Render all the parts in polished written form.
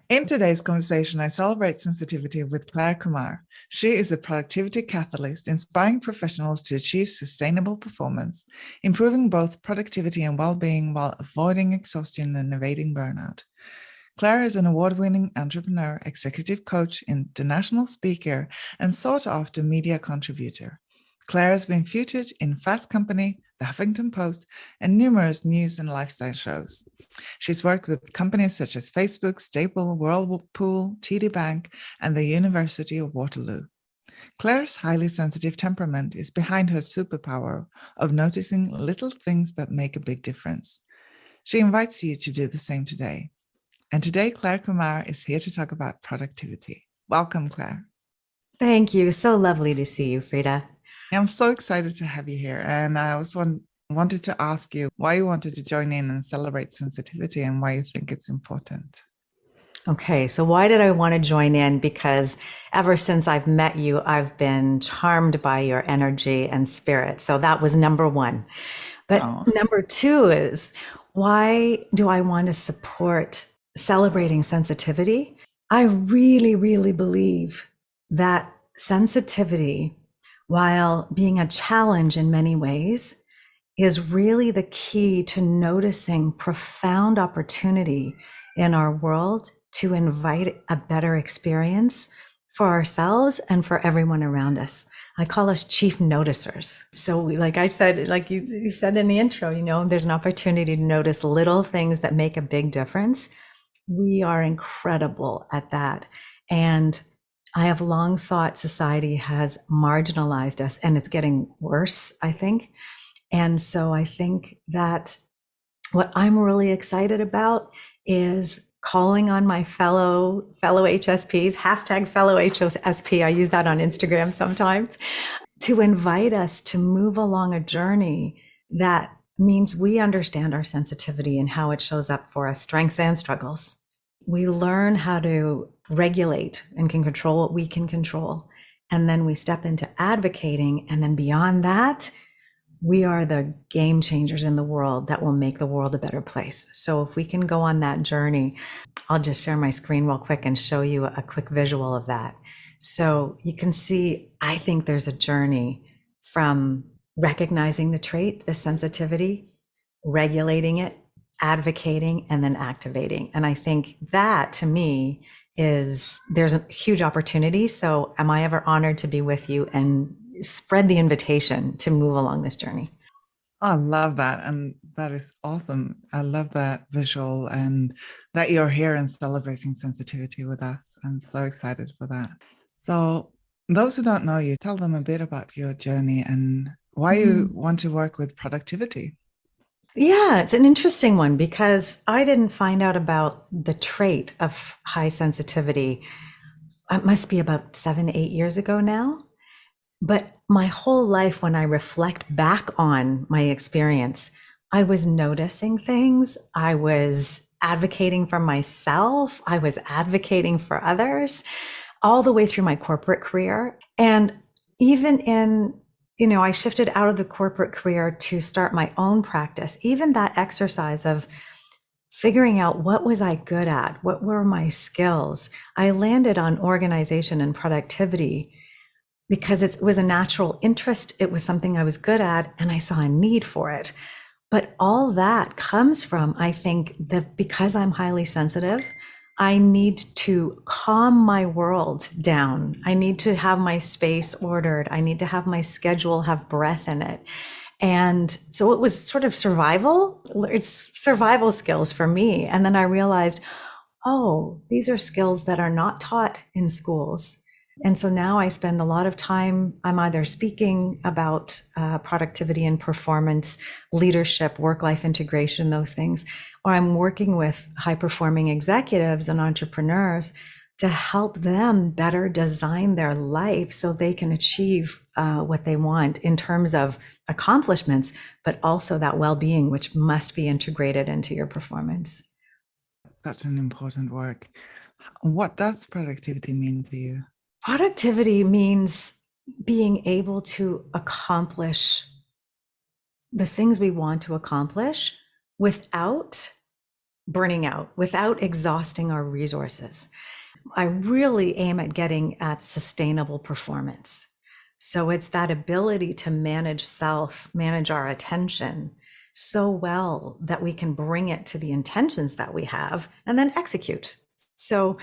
In today's conversation, I celebrate sensitivity with Clare Kumar. She is a productivity catalyst, inspiring professionals to achieve sustainable performance, improving both productivity and well-being while avoiding exhaustion and evading burnout. Clare is an award-winning entrepreneur, executive coach, international speaker, and sought-after media contributor. Clare has been featured in Fast Company, The Huffington Post, and numerous news and lifestyle shows. She's worked with companies such as Facebook, Staple, Whirlpool, TD Bank, and the University of Waterloo. Claire's highly sensitive temperament is behind her superpower of noticing little things that make a big difference. She invites you to do the same today. And today, Clare Kumar is here to talk about productivity. Welcome, Clare. Thank you. So lovely to see you, Frida. I'm so excited to have you here. And I also wanted to ask you why you wanted to join in and celebrate sensitivity and why you think it's important. Okay, so why did I want to join in? Because ever since I've met you, I've been charmed by your energy and spirit. So that was number one. But Oh, number two is why do I want to support celebrating sensitivity? I really, really believe that sensitivity, while being a challenge in many ways, is really the key to noticing profound opportunity in our world to invite a better experience for ourselves and for everyone around us. I call us chief noticers. So, like I said, like you said in the intro, there's an opportunity to notice little things that make a big difference. We are incredible at that. And I have long thought society has marginalized us, and it's getting worse, I think. And so I think that what I'm really excited about is calling on my fellow HSPs, hashtag fellow HSP. I use that on Instagram sometimes, to invite us to move along a journey that means we understand our sensitivity and how it shows up for us, strengths and struggles. We learn how to regulate and can control what we can control. And then we step into advocating. And then beyond that, we are the game changers in the world that will make the world a better place. So if we can go on that journey, I'll just share my screen real quick and show you a quick visual of that. So you can see, I think there's a journey from recognizing the trait, the sensitivity, regulating it, advocating, and then activating. And I think that to me there's a huge opportunity. So am I ever honored to be with you and spread the invitation to move along this journey? I love that. And that is awesome. I love that visual and that you're here and celebrating sensitivity with us. I'm so excited for that. So, those who don't know you, tell them a bit about your journey and why you Mhm. want to work with productivity. Yeah, it's an interesting one because I didn't find out about the trait of high sensitivity. It must be about 7, 8 years ago now. But my whole life, when I reflect back on my experience, I was noticing things. I was advocating for myself. I was advocating for others all the way through my corporate career. And even I shifted out of the corporate career to start my own practice. Even that exercise of figuring out what was I good at? What were my skills? I landed on organization and productivity because it was a natural interest. It was something I was good at, and I saw a need for it. But all that comes from, I think, that because I'm highly sensitive, I need to calm my world down. I need to have my space ordered. I need to have my schedule have breath in it. And so it was sort of survival. It's survival skills for me. And then I realized, oh, these are skills that are not taught in schools. And so now I spend a lot of time, I'm either speaking about productivity and performance, leadership, work life integration, those things, or I'm working with high performing executives and entrepreneurs to help them better design their life so they can achieve what they want in terms of accomplishments, but also that well being, which must be integrated into your performance. Such an important work. What does productivity mean to you? Productivity means being able to accomplish the things we want to accomplish without burning out, without exhausting our resources. I really aim at getting at sustainable performance. So it's that ability to manage self, manage our attention so well that we can bring it to the intentions that we have and then execute. So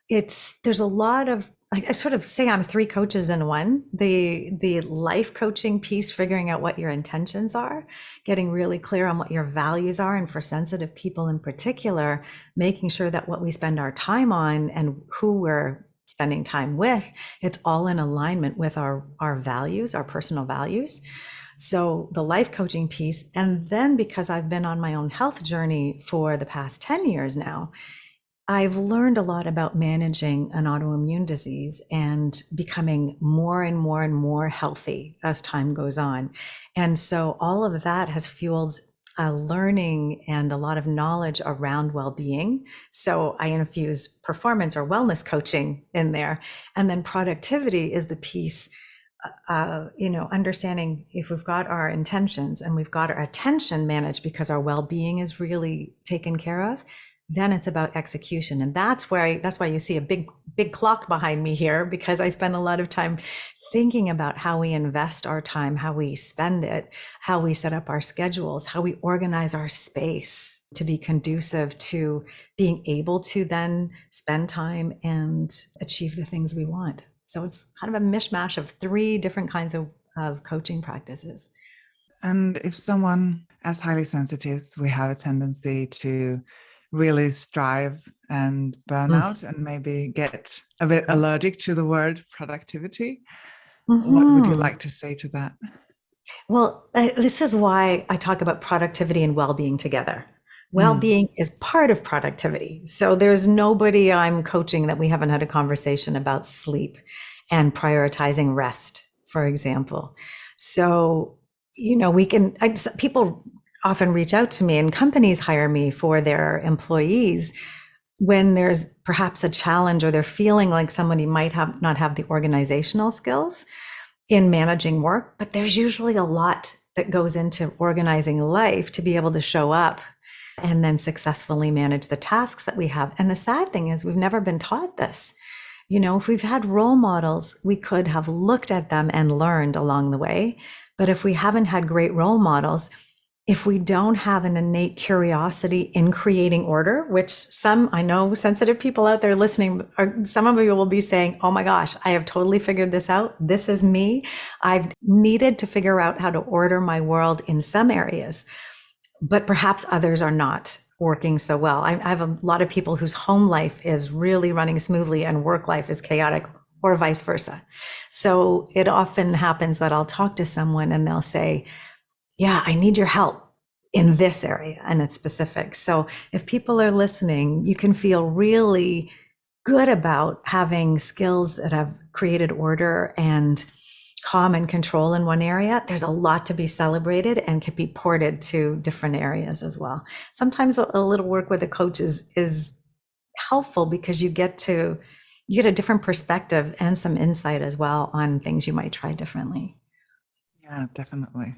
there's a lot of, I sort of say I'm three coaches in one. The life coaching piece, figuring out what your intentions are, getting really clear on what your values are, and for sensitive people in particular, making sure that what we spend our time on and who we're spending time with, it's all in alignment with our values, our personal values. So the life coaching piece, and then because I've been on my own health journey for the past 10 years now, I've learned a lot about managing an autoimmune disease and becoming more and more and more healthy as time goes on. And so all of that has fueled a learning and a lot of knowledge around well-being. So I infuse performance or wellness coaching in there. And then productivity is the piece, understanding if we've got our intentions and we've got our attention managed because our well-being is really taken care of, then it's about execution. And that's why you see a big clock behind me here, because I spend a lot of time thinking about how we invest our time, how we spend it, how we set up our schedules, how we organize our space to be conducive to being able to then spend time and achieve the things we want. So it's kind of a mishmash of three different kinds of coaching practices. And if someone, as highly sensitives, we have a tendency to really strive and burn out and maybe get a bit allergic to the word productivity. What would you like to say to that? Well, this is why I talk about productivity and well-being together. Well-being is part of productivity. So there's nobody I'm coaching that we haven't had a conversation about sleep and prioritizing rest, for example. So, people often reach out to me, and companies hire me for their employees when there's perhaps a challenge or they're feeling like somebody might not have the organizational skills in managing work, but there's usually a lot that goes into organizing life to be able to show up and then successfully manage the tasks that we have. And the sad thing is we've never been taught this. If we've had role models, we could have looked at them and learned along the way. But if we haven't had great role models, if we don't have an innate curiosity in creating order, which I know sensitive people out there listening, some of you will be saying, oh my gosh, I have totally figured this out. This is me. I've needed to figure out how to order my world in some areas, but perhaps others are not working so well. I have a lot of people whose home life is really running smoothly and work life is chaotic, or vice versa. So it often happens that I'll talk to someone and they'll say, yeah, I need your help in this area, and it's specific. So if people are listening, you can feel really good about having skills that have created order and calm and control in one area. There's a lot to be celebrated and can be ported to different areas as well. Sometimes a little work with a coach is helpful because you get a different perspective and some insight as well on things you might try differently. Yeah, definitely.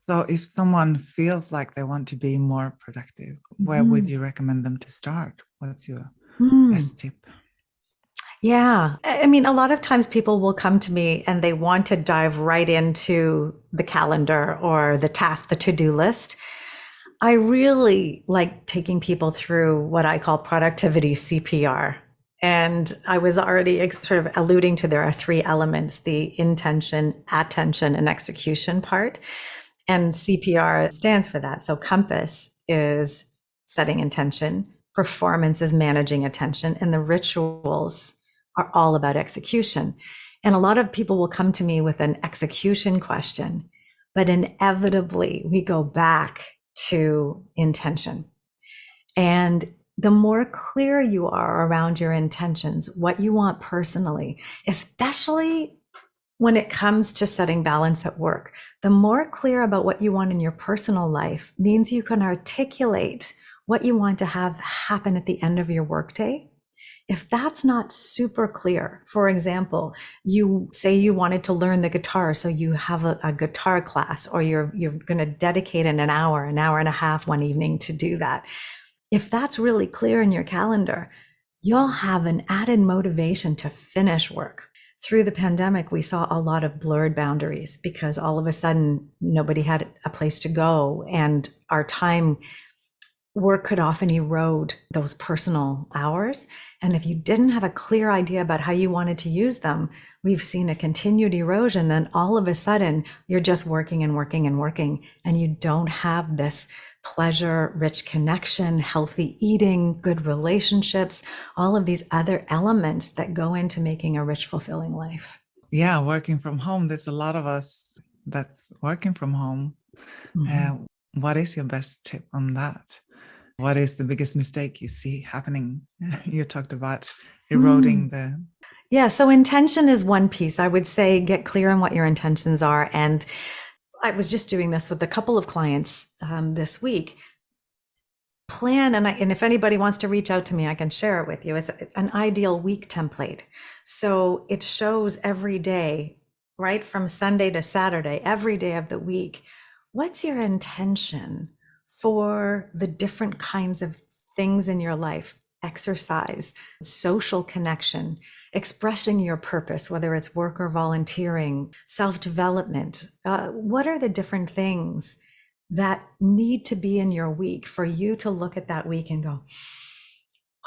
So if someone feels like they want to be more productive, where would you recommend them to start? What's your best tip? Yeah. I mean, a lot of times people will come to me and they want to dive right into the calendar or the task, the to-do list. I really like taking people through what I call productivity CPR. And I was already sort of alluding to there are three elements: the intention, attention, and execution part. And CPR stands for that. So compass is setting intention, performance is managing attention, and the rituals are all about execution. And a lot of people will come to me with an execution question, but inevitably we go back to intention. And the more clear you are around your intentions, what you want personally, especially when it comes to setting balance at work, the more clear about what you want in your personal life means you can articulate what you want to have happen at the end of your workday. If that's not super clear, for example, you say you wanted to learn the guitar, so you have a guitar class, or you're going to dedicate an hour and a half one evening to do that. If that's really clear in your calendar, you'll have an added motivation to finish work. Through the pandemic, we saw a lot of blurred boundaries because all of a sudden nobody had a place to go, and our time work could often erode those personal hours. And if you didn't have a clear idea about how you wanted to use them, we've seen a continued erosion. Then all of a sudden, you're just working and working and working, and you don't have this pleasure, rich connection, healthy eating, good relationships, all of these other elements that go into making a rich, fulfilling life. Yeah, working from home. There's a lot of us that's working from home. Mm-hmm. What is your best tip on that? What is the biggest mistake you see happening? You talked about eroding the. Yeah, so intention is one piece. I would say get clear on what your intentions are. And I was just doing this with a couple of clients this week. Plan, and if anybody wants to reach out to me, I can share it with you. It's an ideal week template. So it shows every day, right from Sunday to Saturday, every day of the week. What's your intention for the different kinds of things in your life? Exercise, social connection, expressing your purpose, whether it's work or volunteering, self-development. What are the different things that need to be in your week for you to look at that week and go,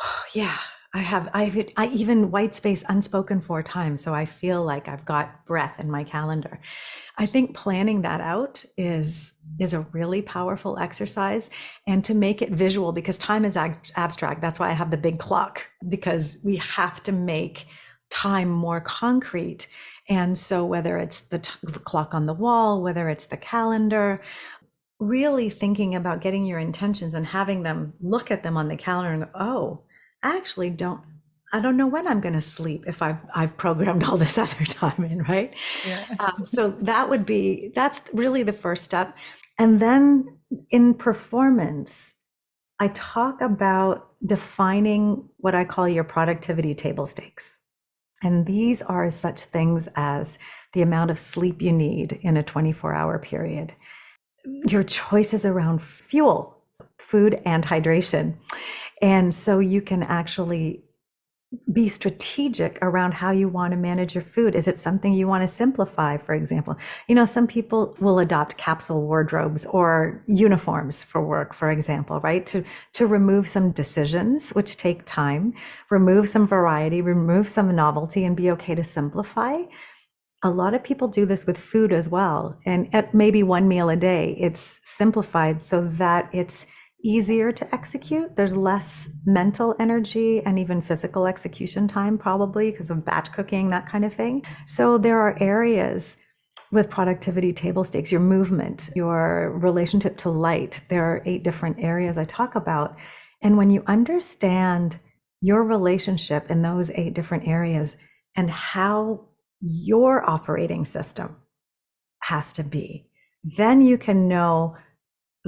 oh, yeah, I even white space unspoken 4 times. So I feel like I've got breath in my calendar. I think planning that out is a really powerful exercise, and to make it visual, because time is abstract. That's why I have the big clock, because we have to make time more concrete. And so whether it's the clock on the wall, whether it's the calendar, really thinking about getting your intentions and having them look at them on the calendar and go, oh, I don't know when I'm going to sleep if I've programmed all this other time in, right? Yeah. So that's really the first step. And then in performance, I talk about defining what I call your productivity table stakes. And these are such things as the amount of sleep you need in a 24-hour period, your choices around fuel, food, and hydration. And so you can actually be strategic around how you want to manage your food. Is it something you want to simplify, for example? Some people will adopt capsule wardrobes or uniforms for work, for example, right? To remove some decisions, which take time, remove some variety, remove some novelty, and be okay to simplify. A lot of people do this with food as well. And at maybe one meal a day, it's simplified so that it's easier to execute. There's less mental energy and even physical execution time, probably because of batch cooking, that kind of thing. So there are areas with productivity table stakes, your movement, your relationship to light. There are 8 different areas I talk about. And when you understand your relationship in those 8 different areas and how your operating system has to be, then you can know,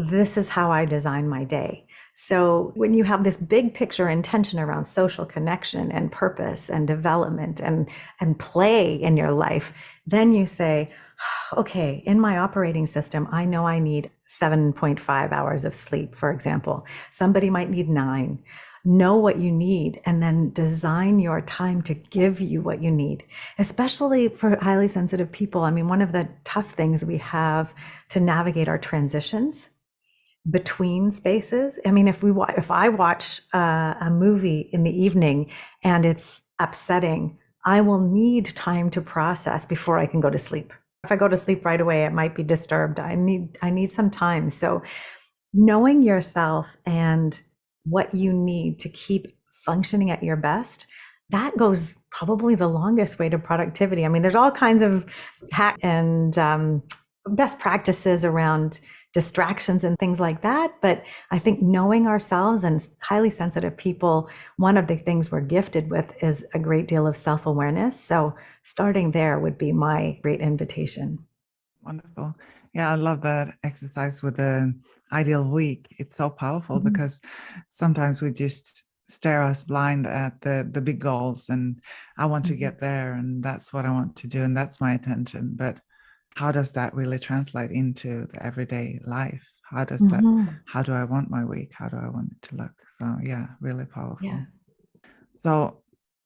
this is how I design my day. So when you have this big picture intention around social connection and purpose and development and play in your life, then you say, okay, in my operating system, I know I need 7.5 hours of sleep, for example. Somebody might need 9. Know what you need and then design your time to give you what you need, especially for highly sensitive people. I mean, one of the tough things we have to navigate are transitions between spaces. I mean, if I watch a movie in the evening and it's upsetting, I will need time to process before I can go to sleep. If I go to sleep right away, it might be disturbed. I need some time. So knowing yourself and what you need to keep functioning at your best, that goes probably the longest way to productivity. I mean, there's all kinds of hack and best practices around distractions and things like that. But I think knowing ourselves, and highly sensitive people, one of the things we're gifted with is a great deal of self-awareness. So starting there would be my great invitation. Wonderful. Yeah, I love that exercise with the ideal week. It's so powerful because sometimes we just stare us blind at the big goals, and I want to get there, and that's what I want to do, and that's my attention. But how does that really translate into the everyday life? How do I want my week? How do I want it to look? So yeah, really Yeah. powerful. So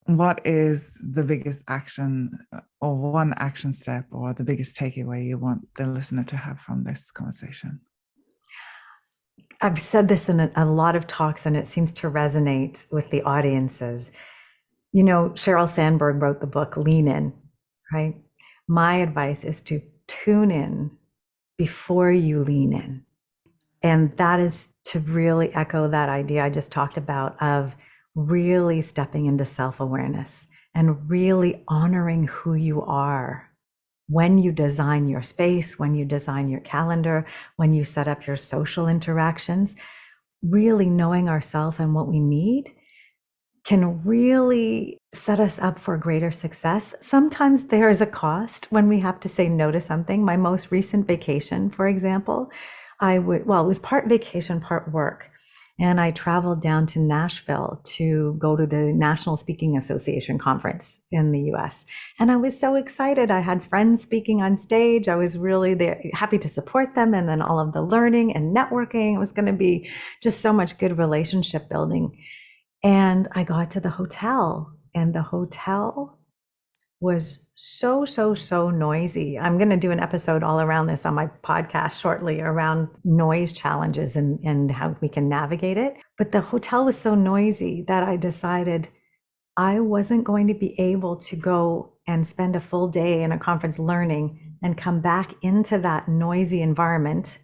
what is the biggest action or one action step or the biggest takeaway you want the listener to have from this conversation? I've said this in a lot of talks, and it seems to resonate with the audiences. You know, Sheryl Sandberg wrote the book Lean In, right? My advice is to tune in before you lean in. And that is to really echo that idea I just talked about of really stepping into self-awareness and really honoring who you are when you design your space, when you design your calendar, when you set up your social interactions. Really knowing ourselves and what we need can really set us up for greater success. Sometimes there is a cost when we have to say no to something. My most recent vacation, for example, it was part vacation, part work. And I traveled down to Nashville to go to the National Speaking Association conference in the US. And I was so excited. I had friends speaking on stage. I was really there, happy to support them. And then all of the learning and networking, it was going to be just so much good relationship building. And I got to the hotel, and the hotel was so noisy. I'm going to do an episode all around this on my podcast shortly around noise challenges and how we can navigate it. But the hotel was so noisy that I decided I wasn't going to be able to go and spend a full day in a conference learning and come back into that noisy environment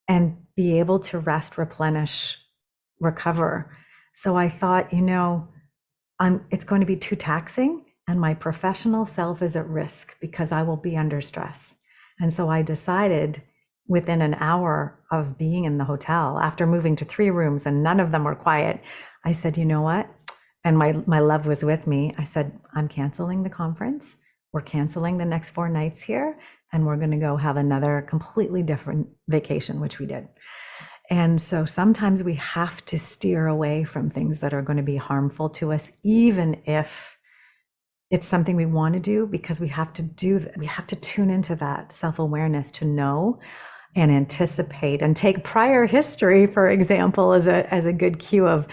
and be able to rest, replenish, recover. So I thought, it's going to be too taxing, and my professional self is at risk because I will be under stress. And so I decided within an hour of being in the hotel, after moving to 3 rooms and none of them were quiet, I said, you know what? And my love was with me. I said, I'm canceling the conference. We're canceling the next 4 nights here, and we're going to go have another completely different vacation, which we did. And so sometimes we have to steer away from things that are going to be harmful to us, even if it's something we want to do, because we have to tune into that self-awareness to know and anticipate and take prior history, for example, as a good cue of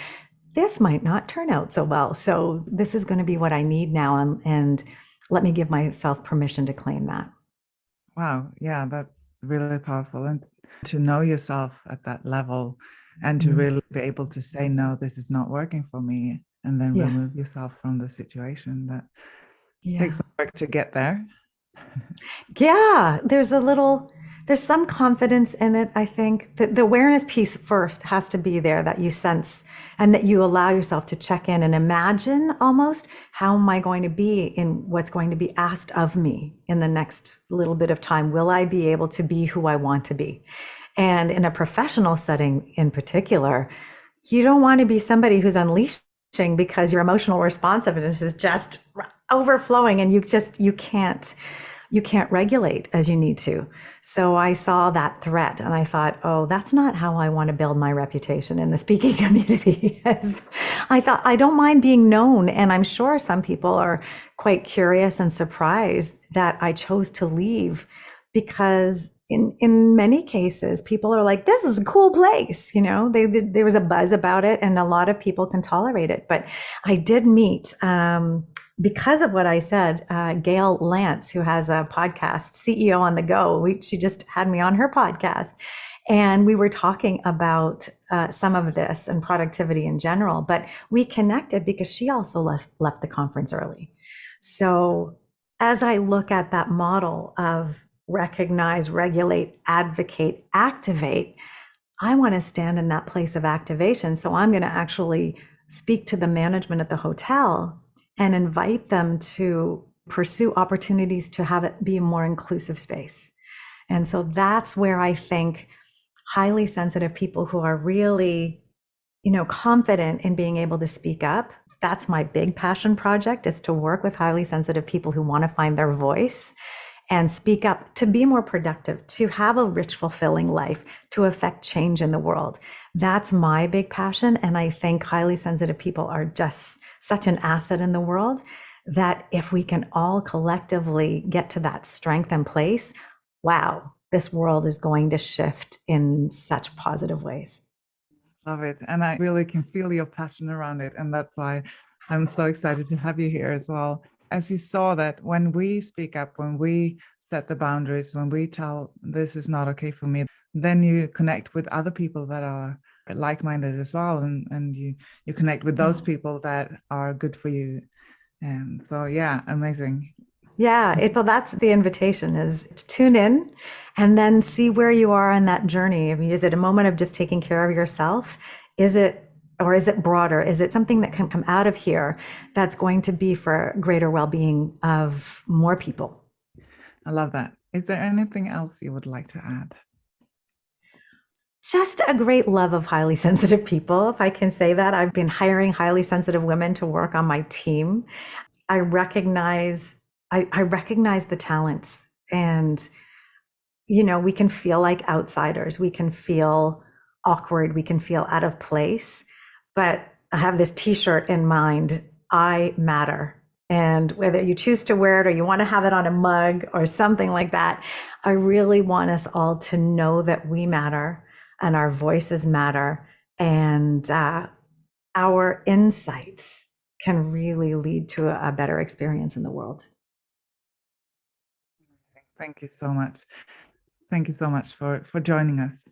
this might not turn out so well. So this is going to be what I need now. And let me give myself permission to claim that. Wow. Yeah, that's really powerful. And to know yourself at that level and to really be able to say, no, this is not working for me, and then remove yourself from the situation. That takes some work to get there. Yeah, there's some confidence in it. I think that the awareness piece first has to be there, that you sense and that you allow yourself to check in and imagine almost, how am I going to be in what's going to be asked of me in the next little bit of time? Will I be able to be who I want to be? And in a professional setting in particular, you don't want to be somebody who's unleashing because your emotional responsiveness is just overflowing and you can't regulate as you need to. So I saw that threat and I thought, oh, that's not how I want to build my reputation in the speaking community. I thought, I don't mind being known. And I'm sure some people are quite curious and surprised that I chose to leave, because in many cases, people are like, this is a cool place. There was a buzz about it and a lot of people can tolerate it. But I did meet, because of what I said, Gail Lance, who has a podcast, CEO on the Go. She just had me on her podcast. And we were talking about some of this and productivity in general. But we connected because she also left the conference early. So as I look at that model of recognize, regulate, advocate, activate, I want to stand in that place of activation. So I'm going to actually speak to the management at the hotel and invite them to pursue opportunities to have it be a more inclusive space. And so that's where I think highly sensitive people who are really, confident in being able to speak up, that's my big passion project, is to work with highly sensitive people who want to find their voice and speak up to be more productive, to have a rich, fulfilling life, to affect change in the world. That's my big passion. And I think highly sensitive people are just such an asset in the world that if we can all collectively get to that strength and place, wow, this world is going to shift in such positive ways. Love it. And I really can feel your passion around it. And that's why I'm so excited to have you here as well. As you saw that when we speak up, when we set the boundaries, when we tell this is not okay for me, then you connect with other people that are like-minded as well. And you connect with those people that are good for you. And so, yeah, amazing. Yeah, so that's the invitation, is to tune in and then see where you are on that journey. I mean, is it a moment of just taking care of yourself? Is it, or is it broader? Is it something that can come out of here that's going to be for greater well-being of more people? I love that. Is there anything else you would like to add? Just a great love of highly sensitive people, if I can say that. I've been hiring highly sensitive women to work on my team. I recognize I recognize the talents, and we can feel like outsiders, we can feel awkward, we can feel out of place, but I have this t-shirt in mind: I matter. And whether you choose to wear it or you want to have it on a mug or something like that, I really want us all to know that we matter and our voices matter, and our insights can really lead to a better experience in the world. Thank you so much. Thank you so much for joining us.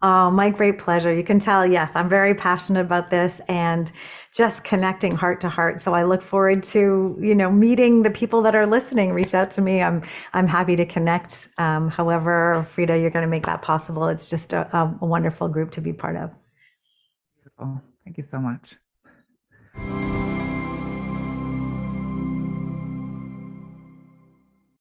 Oh, my great pleasure. You can tell, yes, I'm very passionate about this and just connecting heart to heart. So I look forward to, meeting the people that are listening. Reach out to me. I'm happy to connect. However, Frida, you're going to make that possible. It's just a wonderful group to be part of. Beautiful. Thank you so much.